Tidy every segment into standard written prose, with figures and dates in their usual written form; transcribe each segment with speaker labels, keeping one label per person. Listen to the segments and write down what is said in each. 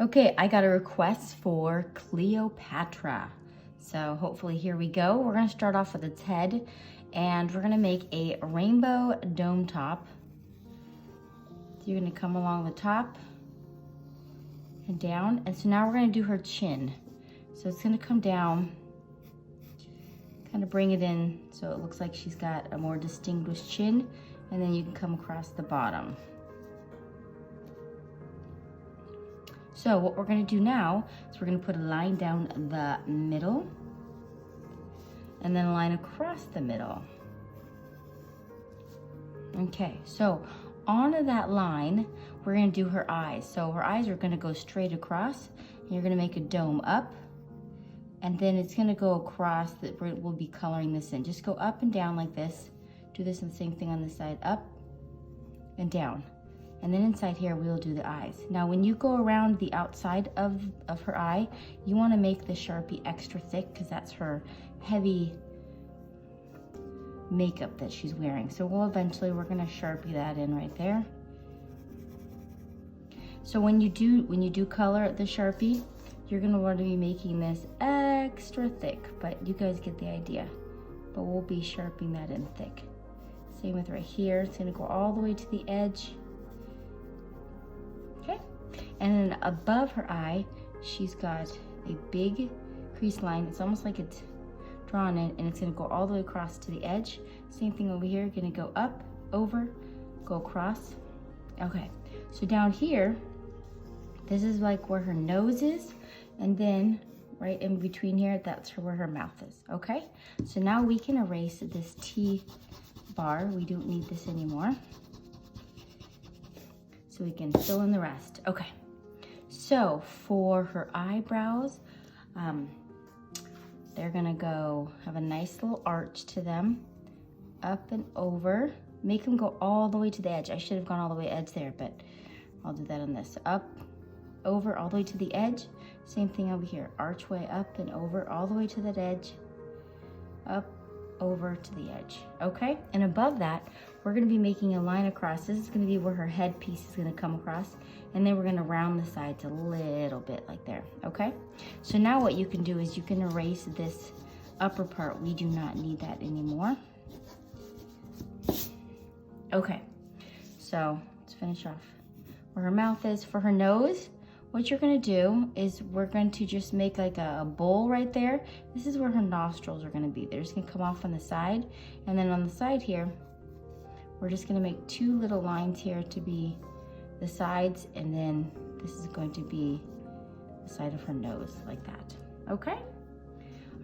Speaker 1: Okay, I got a request for Cleopatra. So hopefully here we go. We're gonna start off with its head and we're gonna make a rainbow dome top. So you're gonna come along the top and down. And so now we're gonna do her chin. So it's gonna come down, kind of bring it in so it looks like she's got a more distinguished chin, and then you can come across the bottom. So what we're gonna do now is we're gonna put a line down the middle and then a line across the middle. Okay, so onto that line, we're gonna do her eyes. So her eyes are gonna go straight across, and you're gonna make a dome up, and then it's gonna go across, that we'll be coloring this in. Just go up and down like this. Do this and the same thing on this side, up and down. And then inside here, we'll do the eyes. Now, when you go around the outside of her eye, you wanna make the Sharpie extra thick because that's her heavy makeup that she's wearing. So we're gonna Sharpie that in right there. So when you do color the Sharpie, you're gonna want to be making this extra thick, but you guys get the idea. But we'll be sharpening that in thick. Same with right here, it's gonna go all the way to the edge. Okay, and then above her eye, she's got a big crease line. It's almost like it's drawn in, and it's gonna go all the way across to the edge. Same thing over here, gonna go up, over, go across. Okay, so down here, this is like where her nose is, and then right in between here, that's where her mouth is, okay? So now we can erase this T bar. We don't need this anymore. So we can fill in the rest. Okay, so for her eyebrows, they're gonna have a nice little arch to them, up and over. Make them go all the way to the edge. I should have gone all the way edge there, but I'll do that on this. Up, over, all the way to the edge. Same thing over here, archway up and over, all the way to that edge, up, over to the edge, okay? And above that, we're gonna be making a line across. This is gonna be where her headpiece is gonna come across, and then we're gonna round the sides a little bit like there, okay? So now what you can do is you can erase this upper part. We do not need that anymore. Okay, so let's finish off where her mouth is. For her nose, what you're gonna do is we're going to just make like a bowl right there. This is where her nostrils are gonna be. They're just gonna come off on the side. And then on the side here, we're just gonna make two little lines here to be the sides, and then this is going to be the side of her nose, like that, okay?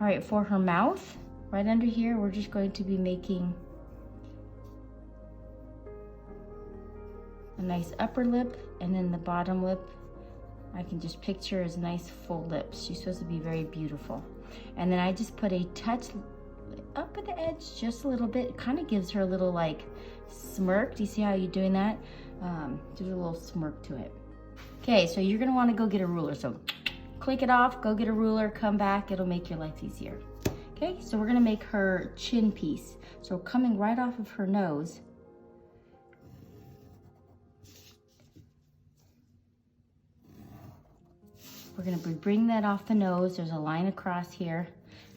Speaker 1: All right, for her mouth, right under here, we're just going to be making a nice upper lip, and then the bottom lip, I can just picture as nice full lips. She's supposed to be very beautiful. And then I just put a touch up at the edge, just a little bit. It kind of gives her a little like smirk. Do you see how you're doing that? There's a little smirk to it. Okay, so you're gonna wanna go get a ruler. So click it off, go get a ruler, come back, it'll make your life easier. Okay, so we're gonna make her chin piece. So coming right off of her nose, we're gonna bring that off the nose. There's a line across here,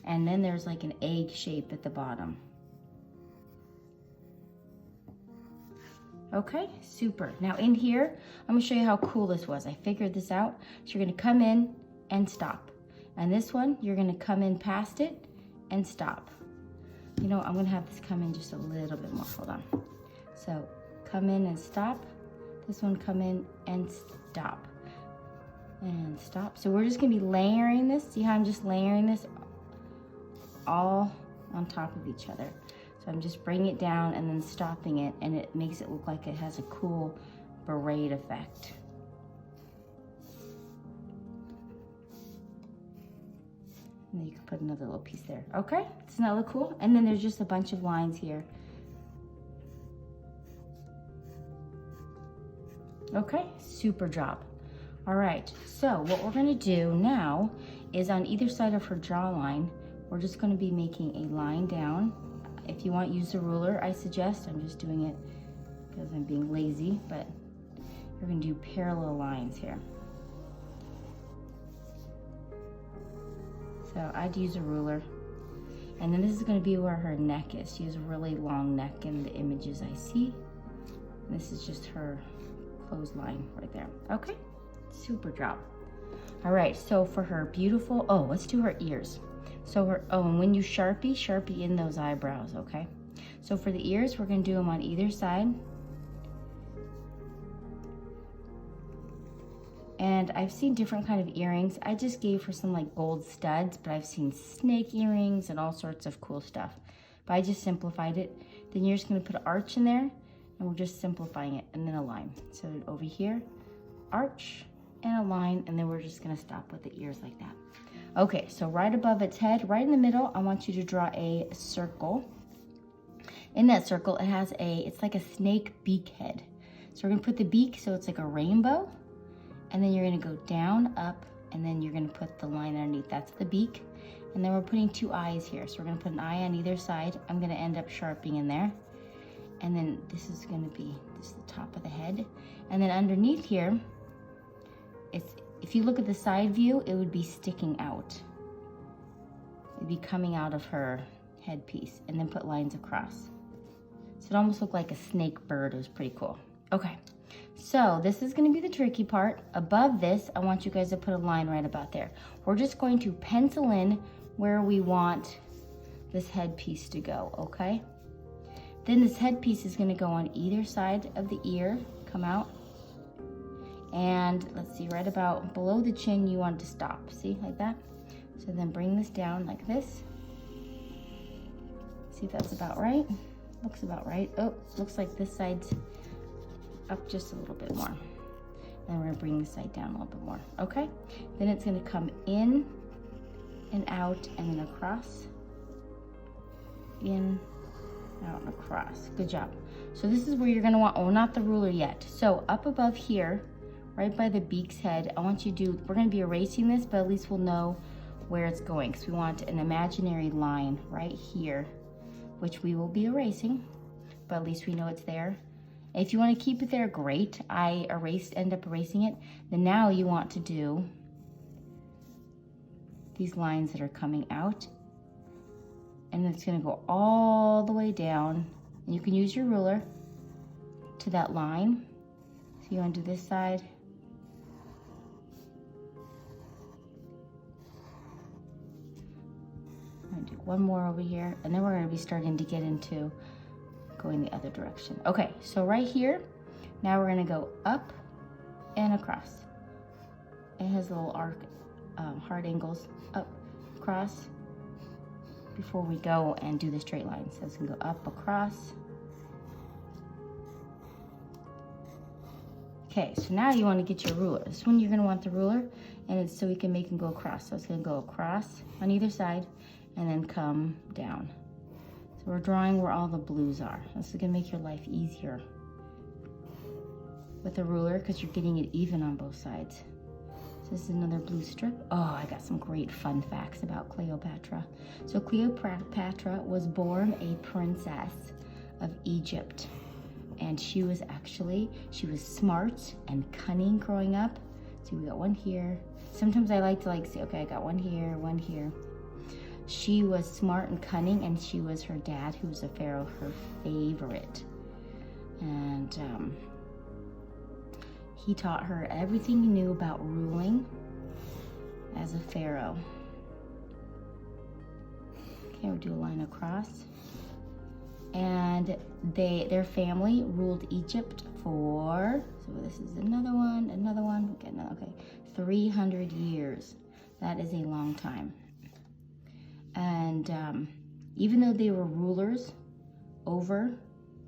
Speaker 1: and then there's like an egg shape at the bottom. Okay, super. Now in here, I'm gonna show you how cool this was. I figured this out. So you're gonna come in and stop. And this one, you're gonna come in past it and stop. You know, I'm gonna have this come in just a little bit more, hold on. So come in and stop. This one, come in and stop. And stop. So we're just gonna be layering this. See how I'm just layering this all on top of each other. So I'm just bringing it down and then stopping it, and it makes it look like it has a cool beret effect. And then you can put another little piece there. Okay, doesn't that look cool? And then there's just a bunch of lines here. Okay, super job. All right, so what we're gonna do now is on either side of her jawline, we're just gonna be making a line down. If you want, use a ruler, I suggest. I'm just doing it because I'm being lazy, but you're gonna do parallel lines here. So I'd use a ruler. And then this is gonna be where her neck is. She has a really long neck in the images I see. And this is just her clothesline right there. Okay, super job. All right, so for her beautiful, oh, let's do her ears. So her, oh, and when you Sharpie in those eyebrows, okay? So for the ears, we're gonna do them on either side. And I've seen different kind of earrings. I just gave her some like gold studs, but I've seen snake earrings and all sorts of cool stuff. But I just simplified it. Then you're just gonna put an arch in there, and we're just simplifying it, and then a line. So over here, arch and a line, and then we're just gonna stop with the ears like that. Okay, so right above its head, right in the middle, I want you to draw a circle. In that circle, it has it's like a snake beak head. So we're gonna put the beak so it's like a rainbow, and then you're gonna go down, up, and then you're gonna put the line underneath. That's the beak. And then we're putting 2 eyes here. So we're gonna put an eye on either side. I'm gonna end up sharpening in there. And then this is gonna be, this is the top of the head. And then underneath here, if you look at the side view, it would be sticking out. It'd be coming out of her headpiece, and then put lines across. So it almost looked like a snake bird. It was pretty cool. Okay. So this is gonna be the tricky part. Above this, I want you guys to put a line right about there. We're just going to pencil in where we want this headpiece to go, okay? Then this headpiece is gonna go on either side of the ear, come out. And let's see, right about below the chin, you want it to stop, see, like that? So then bring this down like this. See if that's about right. Looks about right. Oh, looks like this side's up just a little bit more. Then we're gonna bring this side down a little bit more, okay? Then it's gonna come in and out and then across. In, out, and across. Good job. So this is where you're gonna want, oh, not the ruler yet. So up above here, right by the beak's head, I want you to do, we're gonna be erasing this, but at least we'll know where it's going, because we want an imaginary line right here, which we will be erasing, but at least we know it's there. If you want to keep it there, great. I end up erasing it. Then now you want to do these lines that are coming out, and it's going to go all the way down. And you can use your ruler to that line. So you want to do this side. I'm going to do one more over here, and then we're going to be starting to get into going the other direction. Okay, so right here, now we're gonna go up and across. It has little arc, hard angles, up, across, before we go and do the straight line. So it's gonna go up, across. Okay, so now you wanna get your ruler. This one you're gonna want the ruler, and it's so we can make them go across. So it's gonna go across on either side, and then come down. So we're drawing where all the blues are. This is gonna make your life easier with a ruler, because you're getting it even on both sides. So this is another blue strip. Oh, I got some great fun facts about Cleopatra. So Cleopatra was born a princess of Egypt. And she was smart and cunning growing up. So we got one here. Sometimes I like to say, okay, I got one here, one here. She was smart and cunning, and she was her dad, who was a pharaoh, her favorite. And he taught her everything he knew about ruling as a pharaoh. Okay, we'll do a line across. And their family ruled Egypt for, so this is another one, okay, 300 years. That is a long time. And even though they were rulers over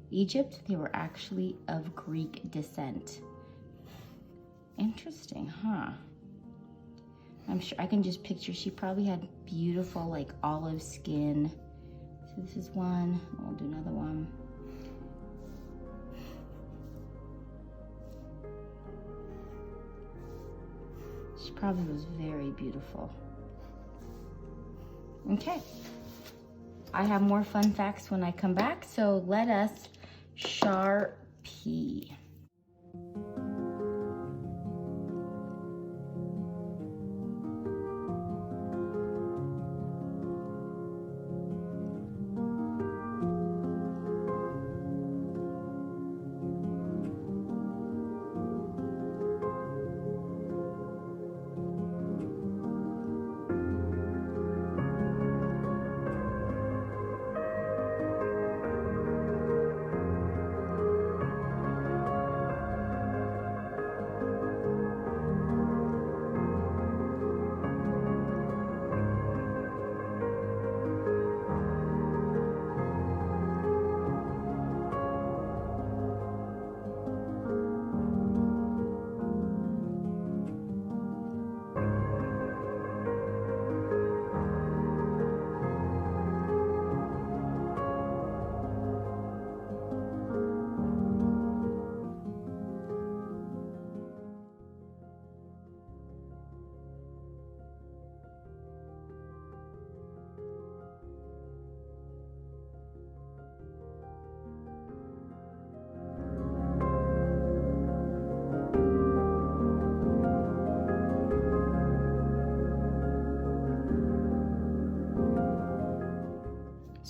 Speaker 1: Egypt, they were actually of Greek descent. Interesting, huh? I'm sure I can just picture she probably had beautiful olive skin. So this is one, we'll do another one. She probably was very beautiful. Okay, I have more fun facts when I come back, so let us Sharpie.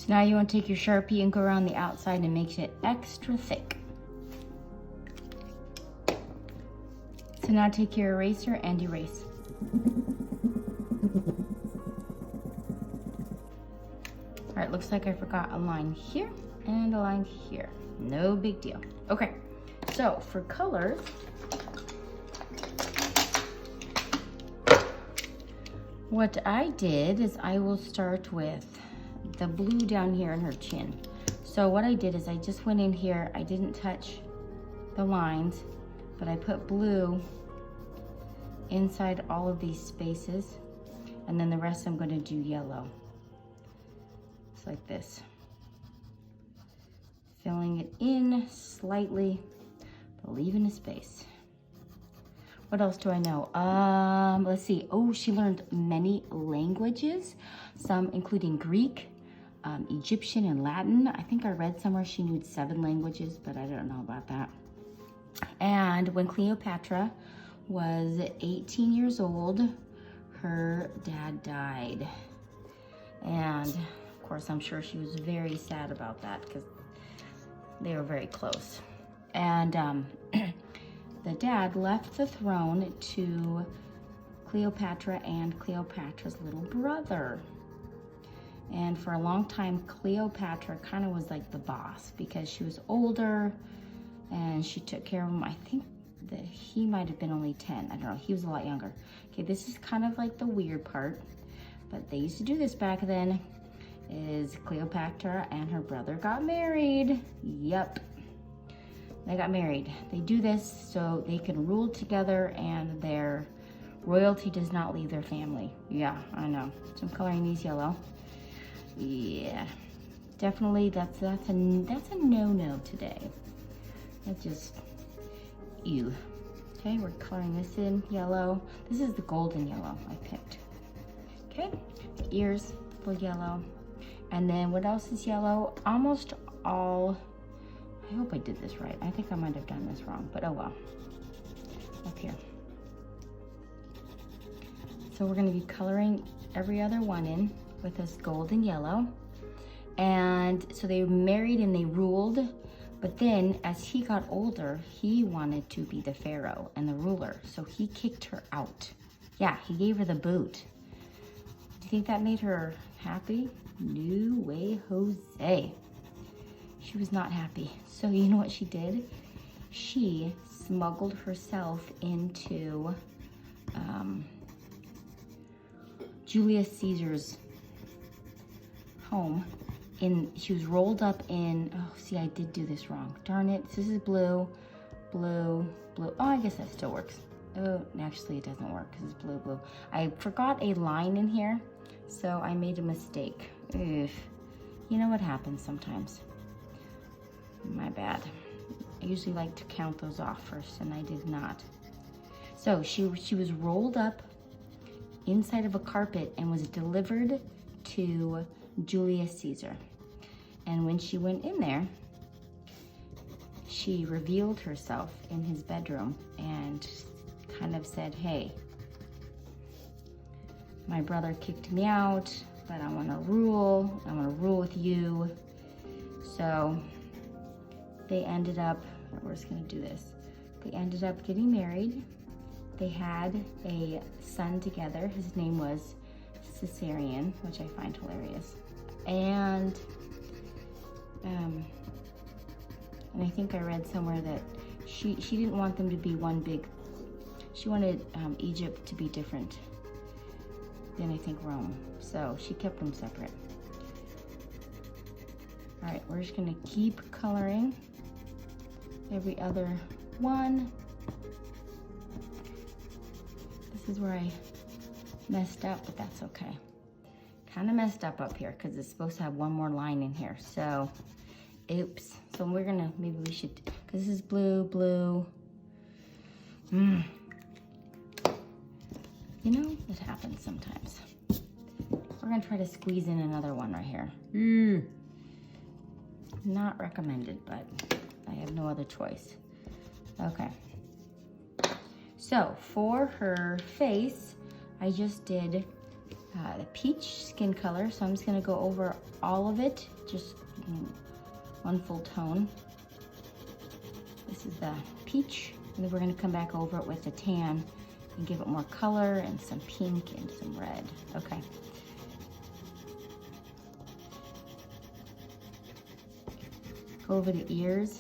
Speaker 1: So now you want to take your Sharpie and go around the outside and make it extra thick. So now take your eraser and erase. All right, looks like I forgot a line here and a line here. No big deal. Okay, so for colors, what I did is I will start with the blue down here in her chin. So what I did is I just went in here, I didn't touch the lines, but I put blue inside all of these spaces, and then the rest I'm going to do yellow. It's like this. Filling it in slightly, but leaving a space. What else do I know? Let's see. Oh, she learned many languages, some including Greek, Egyptian, and Latin. I think I read somewhere she knew 7 languages, but I don't know about that. And when Cleopatra was 18 years old, her dad died. And of course, I'm sure she was very sad about that because they were very close. And the dad left the throne to Cleopatra and Cleopatra's little brother. And for a long time, Cleopatra kind of was like the boss because she was older and she took care of him. I think that he might have been only 10. I don't know, he was a lot younger. Okay, this is kind of like the weird part, but they used to do this back then, is Cleopatra and her brother got married. Yep, they got married. They do this so they can rule together and their royalty does not leave their family. Yeah, I know. So I'm coloring these yellow. Yeah, definitely that's a no-no today. That's just ew. Okay, we're coloring this in yellow. This is the golden yellow I picked. Okay, the ears, full yellow. And then what else is yellow? Almost all, I hope I did this right. I think I might have done this wrong, but oh well. Up here. So we're gonna be coloring every other one in with this golden yellow. And so they married and they ruled, but then as he got older, he wanted to be the pharaoh and the ruler. So he kicked her out. Yeah, he gave her the boot. Do you think that made her happy? No way, Jose. She was not happy. So you know what she did? She smuggled herself into Julius Caesar's home. She was rolled up in, oh, see, I did do this wrong. Darn it, this is blue, blue, blue. Oh, I guess that still works. Oh, actually it doesn't work because it's blue, blue. I forgot a line in here, so I made a mistake. Ugh. You know what happens sometimes. My bad. I usually like to count those off first, and I did not. So she was rolled up inside of a carpet and was delivered to Julius Caesar. And when she went in there, she revealed herself in his bedroom and kind of said, hey, my brother kicked me out, but I want to rule. I want to rule with you. So they ended up, we're just going to do this. They ended up getting married. They had a son together. His name was Caesarion, which I find hilarious. And I think I read somewhere that she didn't want them to be one big, she wanted Egypt to be different than I think Rome. So she kept them separate. All right, we're just gonna keep coloring every other one. This is where I messed up, but that's okay. Kind of messed up here because it's supposed to have one more line in here. So, oops. So we're gonna, maybe we should, because this is blue, blue. You know, it happens sometimes. We're gonna try to squeeze in another one right here. Not recommended, but I have no other choice. Okay. So for her face, I just did the peach skin color. So I'm just gonna go over all of it, just one full tone. This is the peach, and then we're gonna come back over it with the tan and give it more color and some pink and some red. Okay. Go over the ears.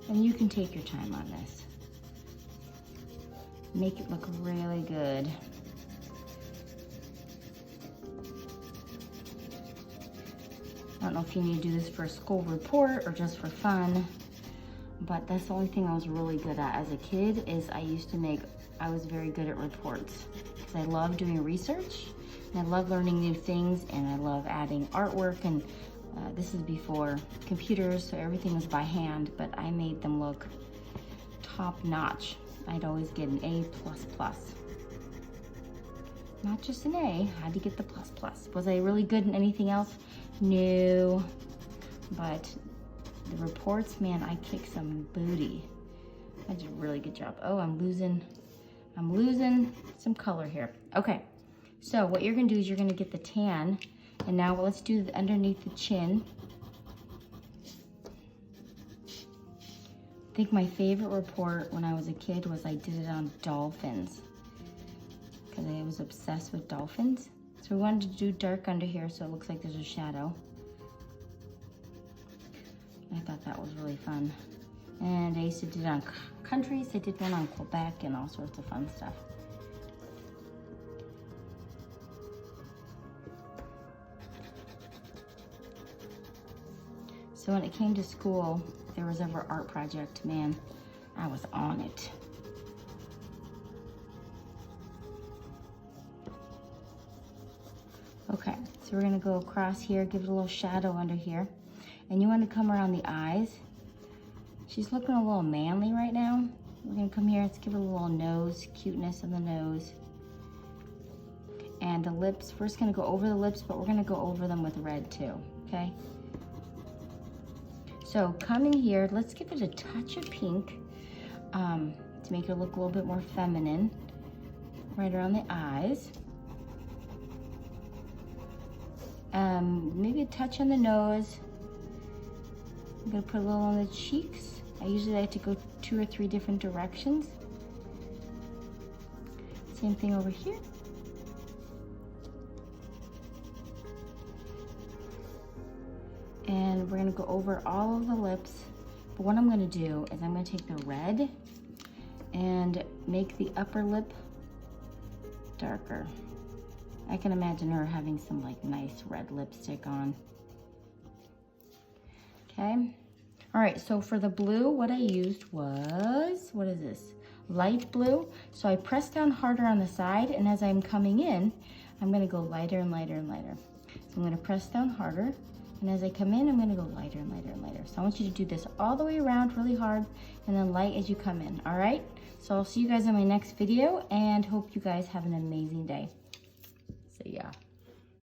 Speaker 1: And you can take your time on this. Make it look really good. I don't know if you need to do this for a school report or just for fun, but that's the only thing I was really good at as a kid is I was very good at reports because I love doing research and I love learning new things and I love adding artwork, and this is before computers, so everything was by hand, but I made them look top notch. I'd always get an A++. Not just an A, I had to get the plus plus. Was I really good in anything else? No, but the reports, man, I kicked some booty. I did a really good job. Oh, I'm losing some color here. Okay, so what you're gonna do is you're gonna get the tan, and now let's do underneath the chin. I think my favorite report when I was a kid was I did it on dolphins because I was obsessed with dolphins. So we wanted to do dark under here so it looks like there's a shadow. I thought that was really fun. And I used to do it on countries. I did one on Quebec and all sorts of fun stuff. So when it came to school, if there was ever art project, man, I was on it. Okay, so we're gonna go across here, give it a little shadow under here. And you wanna come around the eyes. She's looking a little manly right now. We're gonna come here, let's give it a little nose, cuteness in the nose. And the lips, we're just gonna go over the lips, but we're gonna go over them with red too, okay? So coming here, let's give it a touch of pink to make it look a little bit more feminine, right around the eyes. Maybe a touch on the nose. I'm gonna put a little on the cheeks. I usually like to go 2 or 3 different directions. Same thing over here. And we're gonna go over all of the lips. But what I'm gonna do is I'm gonna take the red and make the upper lip darker. I can imagine her having some like nice red lipstick on. Okay. All right, so for the blue, what I used was, what is this? Light blue. So I pressed down harder on the side, and as I'm coming in, I'm gonna go lighter and lighter and lighter. So I'm gonna press down harder, and as I come in, I'm gonna go lighter and lighter and lighter. So I want you to do this all the way around really hard, and then light as you come in, all right? So I'll see you guys in my next video, and hope you guys have an amazing day. See ya.